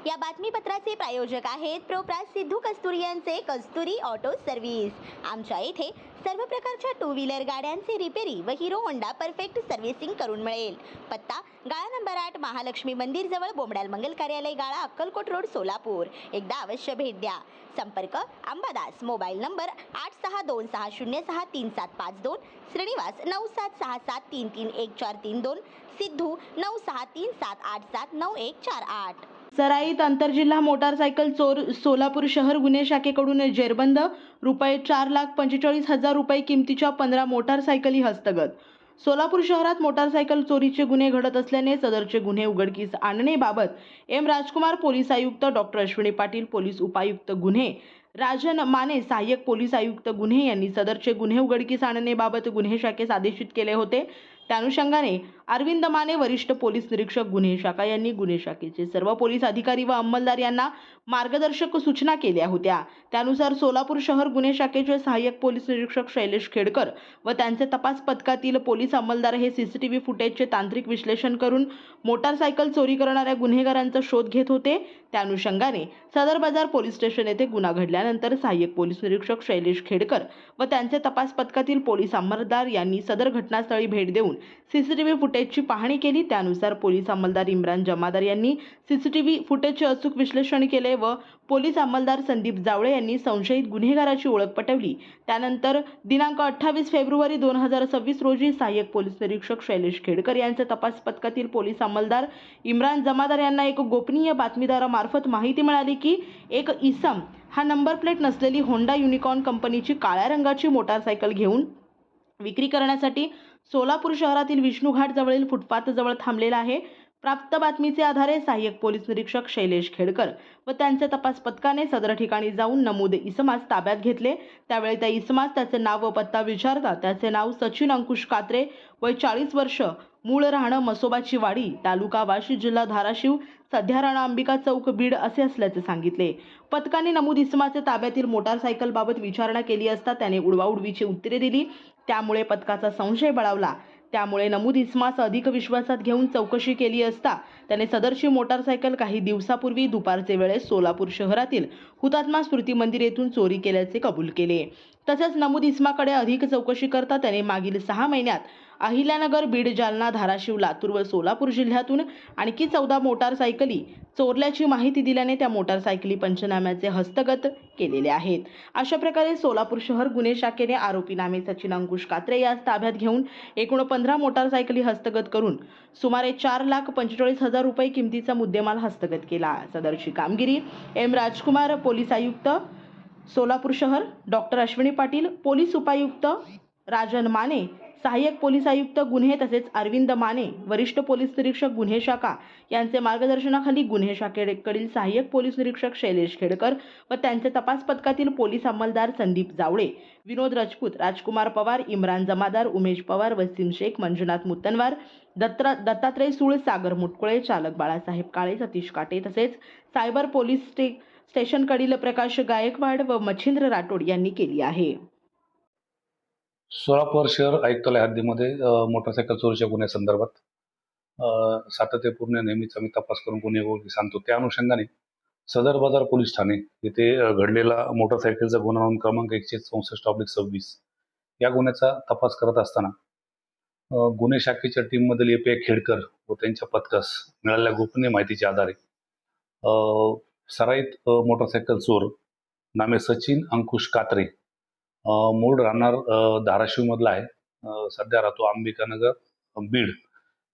या बातमीपत्राचे प्रायोजक आहेत प्रोप्रास सिद्धू कस्तुरी यांचे कस्तुरी ऑटो सर्व्हिस। आमच्या येथे सर्व प्रकारच्या टू व्हीलर गाड्यांचे रिपेरी व हिरो होंडा परफेक्ट सर्व्हिसिंग करून मिळेल। पत्ता गाळा नंबर 8 महालक्ष्मी मंदिर जवळ बोमडाल मंगल कार्यालय गाळा अक्कलकोट रोड सोलापूर। एकदा अवश्य भेट द्या। संपर्क अंबादास मोबाईल नंबर 8626063752, श्रीनिवास 9767331432, सिद्धू 9637879148। सराईत आंतरजिल्हा मोटारसायकल चोर सोलापूर शहर गुन्हे शाखेकडून जेरबंद रुपये 4,45,000 रुपये किमतीच्या 15 मोटारसायकली हस्तगत। सोलापूर शहरात मोटारसायकल चोरीचे गुन्हे घडत असल्याने सदरचे गुन्हे उघडकीस आणण्याबाबत एम राजकुमार पोलीस आयुक्त, डॉक्टर अश्विनी पाटील पोलीस उपायुक्त गुन्हे, राजन माने सहाय्यक पोलीस आयुक्त गुन्हे यांनी सदरचे गुन्हे उघडकीस आणण्याबाबत गुन्हे शाखेस आदेशित केले होते। त्या अनुषंगाने अरविंद माने वरिष्ठ पोलीस निरीक्षक गुन्हे शाखा यांनी गुन्हे शाखेचे सर्व पोलीस अधिकारी व अंमलदार यांना मार्गदर्शक सूचना केल्या होत्या। त्यानुसार सोलापूर शहर गुन्हे शाखेचे सहाय्यक पोलीस निरीक्षक शैलेश खेडकर व त्यांचे तपास पथकातील पोलीस अंमलदार हे सीसीटीव्ही फुटेजचे तांत्रिक विश्लेषण करून मोटारसायकल चोरी करणाऱ्या गुन्हेगारांचा शोध घेत होते। त्या अनुषंगाने सदर बाजार पोलीस स्टेशन येथे गुन्हा घडल्यानंतर सहाय्यक पोलीस निरीक्षक शैलेश खेडकर व त्यांचे तपास पथकातील पोलीस अंमलदार यांनी सदर घटनास्थळी भेट देऊन सीसीटीव्ही फुटेजची पाहणी केली। त्यानुसार पोलीस अंमलदार इम्रान जमादार यांनी सीसीटीव्ही फुटेजचे अचूक विश्लेषण केले व पोलीस अंमलदार संदीप जावळे यांनी संशयित गुन्हेगाराची ओळख पटवली। त्यानंतर दिनांक 28 फेब्रुवारी 2026 रोजी सहाय्यक पोलीस निरीक्षक शैलेश खेडकर यांचे तपास पथकातील पोलीस अंमलदार इम्रान जमादार यांना एक गोपनीय बातमीदारामार्फत माहिती मिळाली की एक इसम हा नंबर प्लेट नसलेली होंडा युनिकॉर्न कंपनीची काळ्या रंगाची मोटारसायकल घेऊन विक्री करण्यासाठी सोलापूर शहरातील विष्णुघाट जवळील फुटपाथ जवळ थांबलेला आहे। प्राप्त बातमीचे आधारे सहाय्यक पोलीस निरीक्षक शैलेश खेडकर व त्यांचे तपास पथकाने सदर ठिकाणी जाऊन नमूद इसमास ताब्यात घेतले। त्यावेळी त्या इसमास त्याचे नाव व पत्ता विचारता त्याचे नाव सचिन अंकुश कात्रे, वय 40 वर्ष, मूळ राहणं मसोबाची वाडी, तालुका वाशी, जिल्हा धाराशिव, सध्या राणा अंबिका चौक, बीड असे असल्याचे सांगितले। पथकाने नमूद इसमाचे ताब्यातील मोटारसायकल बाबत विचारणा केली असता त्याने उडवाउडवीची उत्तरे दिली। त्यामुळे पथकाचा संशय बळावला। त्यामुळे नमूद इसमास अधिक विश्वासात घेऊन चौकशी केली असता त्याने सदरची मोटारसायकल काही दिवसापूर्वी दुपारचे वेळेस सोलापूर शहरातील हुतात्मा स्मृती मंदिर येथून चोरी केल्याचे कबूल केले। तसेच नमूद इसमाकडे अधिक चौकशी करता त्याने मागील 6 महिन्यात अहिल्यानगर, बीड, जालना, धाराशिव, लातूर व सोलापूर जिल्ह्यातून आणखी 14 मोटारसायकली चोरल्याची माहिती दिल्याने त्या मोटारसायकली पंचनाम्याचे हस्तगत केलेले आहेत। अशा प्रकारे सोलापूर शहर गुन्हे शाखेने आरोपी नामे सचिन अंकुश कात्रे यास ताब्यात घेऊन एकूण 15 मोटारसायकली हस्तगत करून सुमारे 4,45,000 रुपये किमतीचा मुद्देमाल हस्तगत केला। सदरची कामगिरी एम राजकुमार पोलीस आयुक्त सोलापूर शहर, डॉक्टर अश्विनी पाटील पोलीस उपायुक्त, राजन माने सहाय्यक पोलीस आयुक्त गुन्हे तसेच अरविंद माने वरिष्ठ पोलीस निरीक्षक गुन्हे शाखा यांचे मार्गदर्शनाखाली गुन्हे शाखेकडील सहाय्यक पोलीस निरीक्षक शैलेश खेडकर व त्यांचे तपास पथकातील पोलीस अंमलदार संदीप जावळे, विनोद राजपूत, राजकुमार पवार, इम्रान जमादार, उमेश पवार, वसीम शेख, मंजुनाथ मुत्तनवार, दत्तात्रय सूळ, सागर मुटकुळे, चालक बाळासाहेब काळे, सतीश काटे तसेच सायबर पोलीस स्टेशनकडील प्रकाश गायकवाड व मच्छिंद्र राठोड यांनी केली आहे। सोलापूर शहर आयुक्तालय हद्दीमध्ये मोटारसायकल चोरीच्या गुन्ह्यासंदर्भात सातत्यपूर्ण नेहमीच आम्ही तपास करून गुन्हे उघडकीस आणतो। त्या अनुषंगाने सदर बाजार पोलीस ठाणे येथे घडलेला मोटारसायकलचा गुन्हा नोंद क्रमांक 164/26 या गुन्ह्याचा तपास करत असताना गुन्हे शाखेच्या टीममधील ए.पी.आय. खेडकर व त्यांच्या पथकास मिळालेल्या गोपनीय माहितीच्या आधारे सराईत मोटारसायकल चोर नामे सचिन अंकुश कात्रे, मूळ राहणार धाराशिव मधला आहे, सध्या राहतो अंबिकानगर, बीड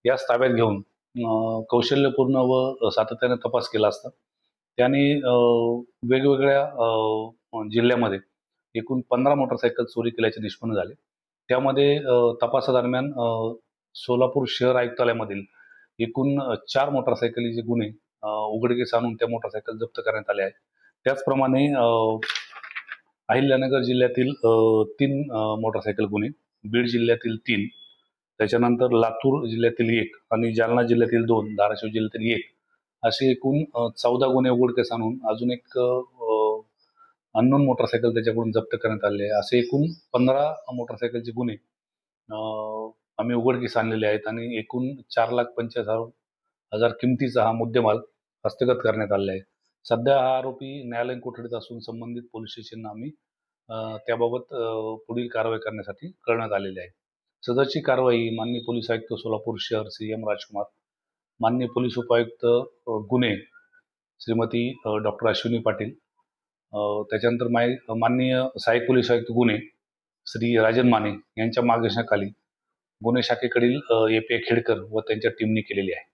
यास ताब्यात घेऊन कौशल्यपूर्ण व सातत्याने तपास केला असता त्याने वेगवेगळ्या जिल्ह्यामध्ये एकूण 15 मोटारसायकल चोरी केल्याचे निष्पन्न झाले। त्यामध्ये तपासादरम्यान सोलापूर शहर आयुक्तालयामधील एकूण 4 मोटारसायकलीचे गुन्हे उघडकीस आणून त्या मोटारसायकल जप्त करण्यात आले आहेत। त्याचप्रमाणे अहिल्यानगर जिल्ह्यातील 3 मोटारसायकल गुन्हे, बीड जिल्ह्यातील 3, त्याच्यानंतर लातूर जिल्ह्यातील 1 आणि जालना जिल्ह्यातील 2, धाराशिव जिल्ह्यातील 1 असे एकूण 14 गुन्हे उघडकीस आणून अजून एक अननोन मोटारसायकल त्याच्याकडून जप्त करण्यात आले आहे। असे एकूण 15 मोटारसायकलचे गुन्हे आम्ही उघडकीस आणलेले आहेत आणि एकूण 4,45,000 किमतीचा हा मुद्देमाल हस्तगत करण्यात आलेले आहे. सध्या हा आरोपी न्यायालयीन कोठडीत असून संबंधित पोलीस स्टेशनला आम्ही त्याबाबत पुढील कारवाई करण्यासाठी कळवण्यात आलेली आहे. सदरची कारवाई माननीय पोलीस आयुक्त सोलापूर शहर श्री एम राजकुमार, माननीय पोलीस उपायुक्त गुन्हे श्रीमती डॉक्टर अश्विनी पाटील, त्याच्यानंतर माननीय सहाय्यक पोलीस आयुक्त गुन्हे श्री राजन माने यांच्या मार्गदर्शनाखाली गुन्हे शाखेकडील API खेडकर व त्यांच्या टीमने केलेली आहे.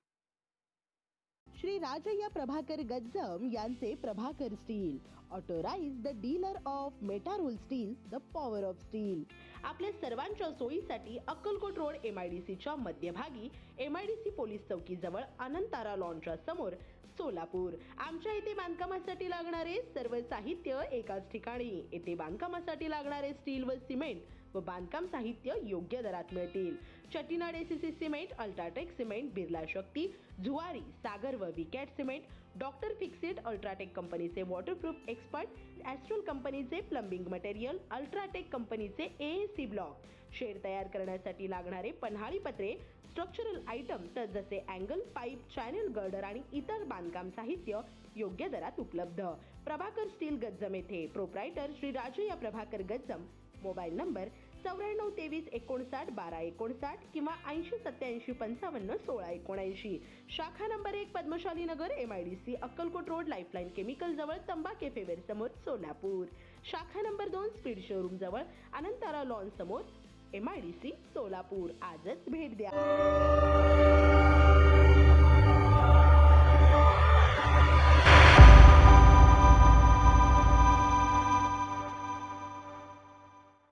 श्री राजय्या प्रभाकर गज्जम यांचे Prabhakar steel, authorise the dealer of Metarol steel, the power of steel. आपल्या सर्वांच्या सोयीसाठी अक्कलकोट रोड MIDCच्या मध्यभागी MIDC पोलीस चौकीजवळ अनंतारा लॉनच्या समोर सोलापूर. आमच्या इथे बांधकामासाठी लागणारे सर्व साहित्य एकाच ठिकाणी. येथे बांधकामासाठी लागणारे स्टील व सिमेंट व बांधकाम साहित्य योग्य दरात मिळतील. Chettinad ACC cement, UltraTech cement, Birla Shakti, Zuari, Sagar व विकॅट सिमेंट, डॉक्टर फिक्सिट, अल्ट्राटेक कंपनीचे वॉटरप्रूफ एक्सपर्ट, ॲस्ट्रल कंपनीचे प्लंबिंग मटेरियल, अल्ट्राटेक कंपनीचे AAC ब्लॉक, शेड तयार करण्यासाठी लागणारे पन्हाळी पत्रे, स्ट्रक्चरल आयटम तर जसे अँगल, पाईप, चॅनल गर्डर आणि इतर बांधकाम साहित्य योग्य दरात उपलब्ध. प्रभाकर स्टील गज्जम येथे. Proprietor Shri Rajayya Prabhakar Gajjam. Mobile number 9423591259 किंवा 8087551679. शाखा नंबर 1, पद्मशाली नगर, MIDC, Akkalkot road, lifeline chemical जवळ, तंबा केफे वेर समोर, सोलापूर. शाखा नंबर 2, स्पीड शोरूम जवळ, अनंतारा लॉन समोर, MIDC, सोलापूर. आजच भेट द्या.